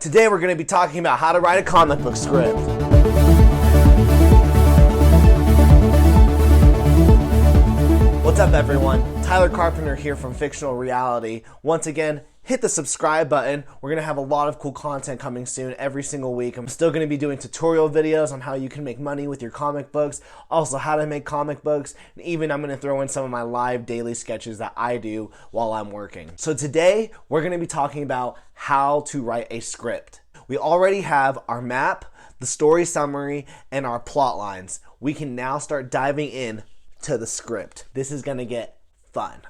Today we're going to be talking about how to write a comic book script. What's up everyone? Tyler Carpenter here from Fictional Reality. Once again, hit the subscribe button. We're going to have a lot of cool content coming soon every single week. I'm still going to be doing tutorial videos on how you can make money with your comic books, also how to make comic books, and even I'm going to throw in some of my live daily sketches that I do while I'm working. So today, we're going to be talking about how to write a script. We already have our map, the story summary, and our plot lines. We can now start diving in to the script. This is going to get fun.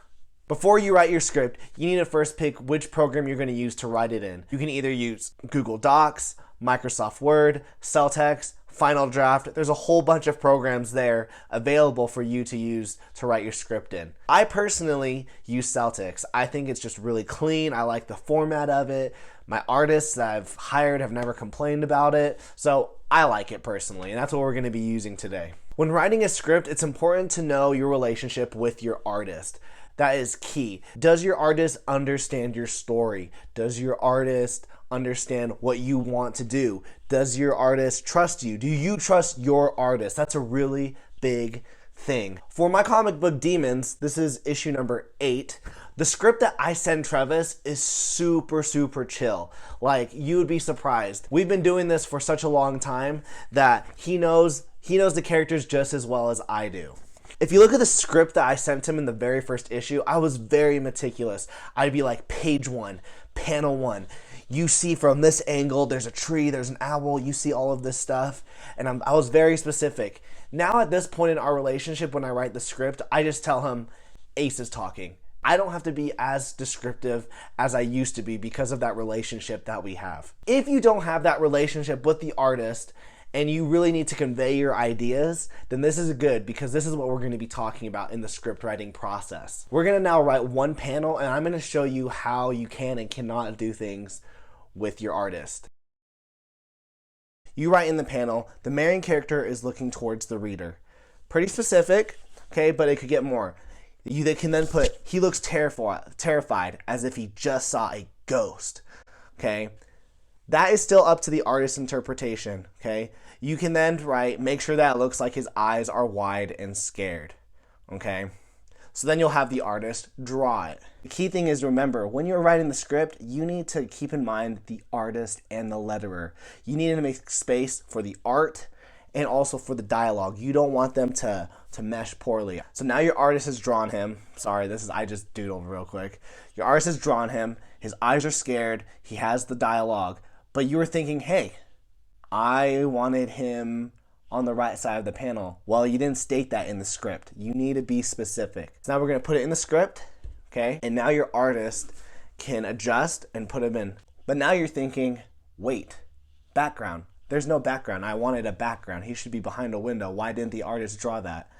Before you write your script, you need to first pick which program you're going to use to write it in. You can either use Google Docs, Microsoft Word, Celtex, Final Draft. There's a whole bunch of programs there available for you to use to write your script in. I personally use Celtex. I think it's just really clean. I like the format of it. My artists that I've hired have never complained about it, so I like it personally, and that's what we're going to be using today. When writing a script, it's important to know your relationship with your artist. That is key. Does your artist understand your story? Does your artist understand what you want to do? Does your artist trust you? Do you trust your artist? That's a really big thing. For my comic book Demons, this is issue number 8. The script that I send Travis is super chill. Like, you would be surprised. We've been doing this for such a long time that he knows the characters just as well as I do. If you look at the script that I sent him in the very first issue, I was very meticulous. I'd be like, page 1, panel 1. You see from this angle, there's a tree, there's an owl, you see all of this stuff. And I was very specific. Now at this point in our relationship, when I write the script, I just tell him, Ace is talking. I don't have to be as descriptive as I used to be because of that relationship that we have. If you don't have that relationship with the artist, and you really need to convey your ideas, then this is good because this is what we're going to be talking about in the script writing process. We're going to now write one panel and I'm going to show you how you can and cannot do things with your artist. You write in the panel, the main character is looking towards the reader. Pretty specific, okay, but it could get more. They can then put, he looks terrified as if he just saw a ghost, okay? That is still up to the artist's interpretation, okay? You can then write, make sure that it looks like his eyes are wide and scared, okay? So then you'll have the artist draw it. The key thing is, remember, when you're writing the script, you need to keep in mind the artist and the letterer. You need to make space for the art and also for the dialogue. You don't want them to mesh poorly. So now your artist has drawn him. Sorry, I just doodled real quick. Your artist has drawn him. His eyes are scared. He has the dialogue. But you were thinking, hey, I wanted him on the right side of the panel. Well, you didn't state that in the script. You need to be specific. So now we're going to put it in the script, okay? And now your artist can adjust and put him in. But now you're thinking, wait, background. There's no background. I wanted a background. He should be behind a window. Why didn't the artist draw that?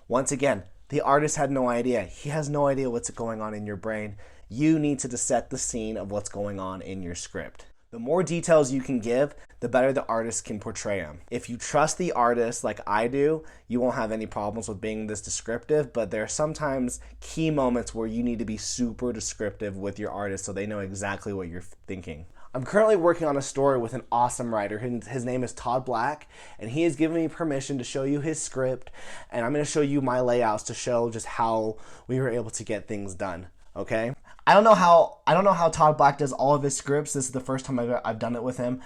Once again, the artist had no idea. He has no idea what's going on in your brain. You need to set the scene of what's going on in your script. The more details you can give, the better the artist can portray them. If you trust the artist like I do, you won't have any problems with being this descriptive, but there are sometimes key moments where you need to be super descriptive with your artist so they know exactly what you're thinking. I'm currently working on a story with an awesome writer. His name is Todd Black, and he has given me permission to show you his script, and I'm going to show you my layouts to show just how we were able to get things done, okay? I don't know how Todd Black does all of his scripts. This is the first time I've done it with him,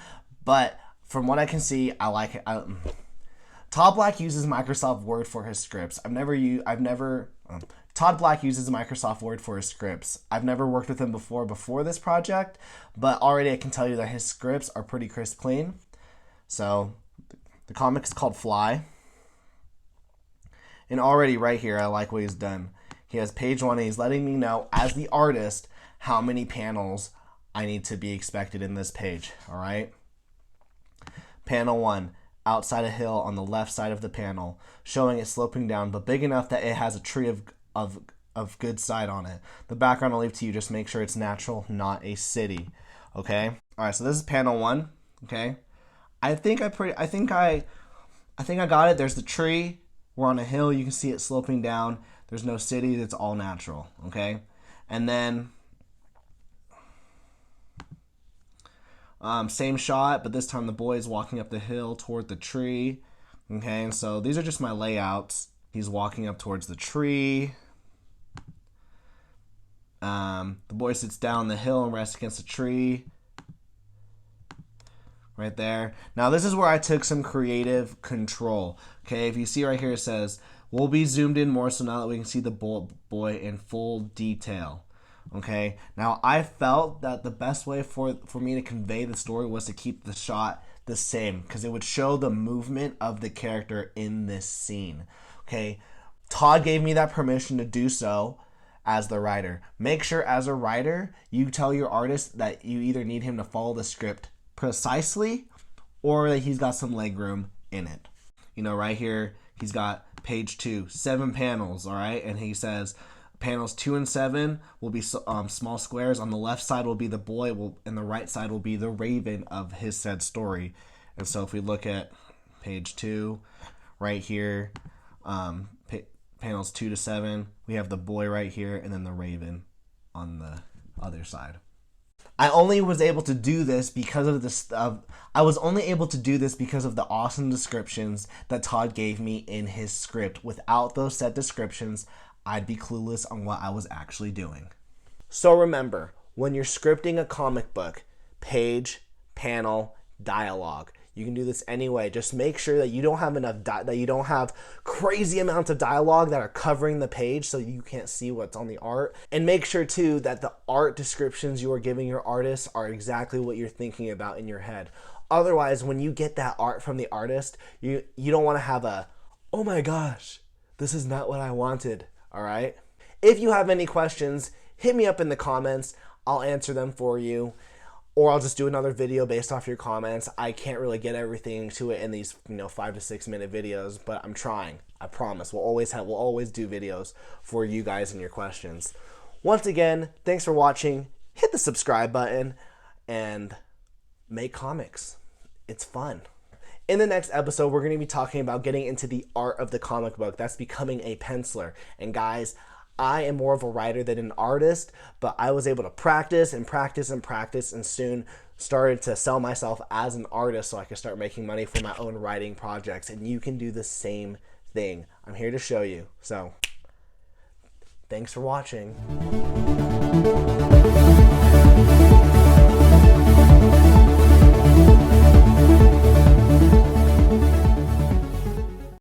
but from what I can see, I like it. Todd Black uses Microsoft Word for his scripts. Todd Black uses Microsoft Word for his scripts. I've never worked with him before this project, but already I can tell you that his scripts are pretty crisp clean. So the comic is called Fly. And already right here, I like what he's done. He has page 1 and he's letting me know as the artist how many panels I need to be expected in this page, all right? Panel 1, outside a hill on the left side of the panel, showing it sloping down, but big enough that it has a tree of good side on it. The background I'll leave to you, just make sure it's natural, not a city, okay? All right, so this is panel 1, okay? I think I got it. There's the tree. We're on a hill. You can see it sloping down. There's no cities. It's all natural, okay? And then Same shot, but this time the boy is walking up the hill toward the tree. Okay, and so these are just my layouts. He's walking up towards the tree. The boy sits down the hill and rests against the tree. Right there. Now this is where I took some creative control. Okay, if you see right here, it says, we'll be zoomed in more so now that we can see the boy in full detail. Okay, now I felt that the best way for me to convey the story was to keep the shot the same, because it would show the movement of the character in this scene. Okay, Todd gave me that permission to do so as the writer. Make sure as a writer, you tell your artist that you either need him to follow the script precisely or that he's got some leg room in it. You know, right here, he's got page 2, 7 panels, all right? And he says, panels 2 and 7 will be small squares. On the left side will be the boy, and the right side will be the raven of his said story. And so if we look at page 2, right here, panels 2 to 7, we have the boy right here, and then the raven on the other side. I only was able to do this because of the awesome descriptions that Todd gave me in his script. Without those set descriptions, I'd be clueless on what I was actually doing. So remember, when you're scripting a comic book, page, panel, dialogue, you can do this anyway. Just make sure that you don't have that you don't have crazy amounts of dialogue that are covering the page so you can't see what's on the art. And make sure too that the art descriptions you are giving your artist are exactly what you're thinking about in your head. Otherwise, when you get that art from the artist, you don't want to have a, oh my gosh, this is not what I wanted. All right? If you have any questions, hit me up in the comments. I'll answer them for you. Or I'll just do another video based off your comments. I can't really get everything to it in these 5 to 6 minute videos, but I'm trying. I promise. We'll always do videos for you guys and your questions. Once again, thanks for watching. Hit the subscribe button and make comics. It's fun. In the next episode, we're going to be talking about getting into the art of the comic book. That's becoming a penciler. And guys, I am more of a writer than an artist, but I was able to practice and practice and practice, and soon started to sell myself as an artist so I could start making money for my own writing projects. And you can do the same thing. I'm here to show you. So, thanks for watching.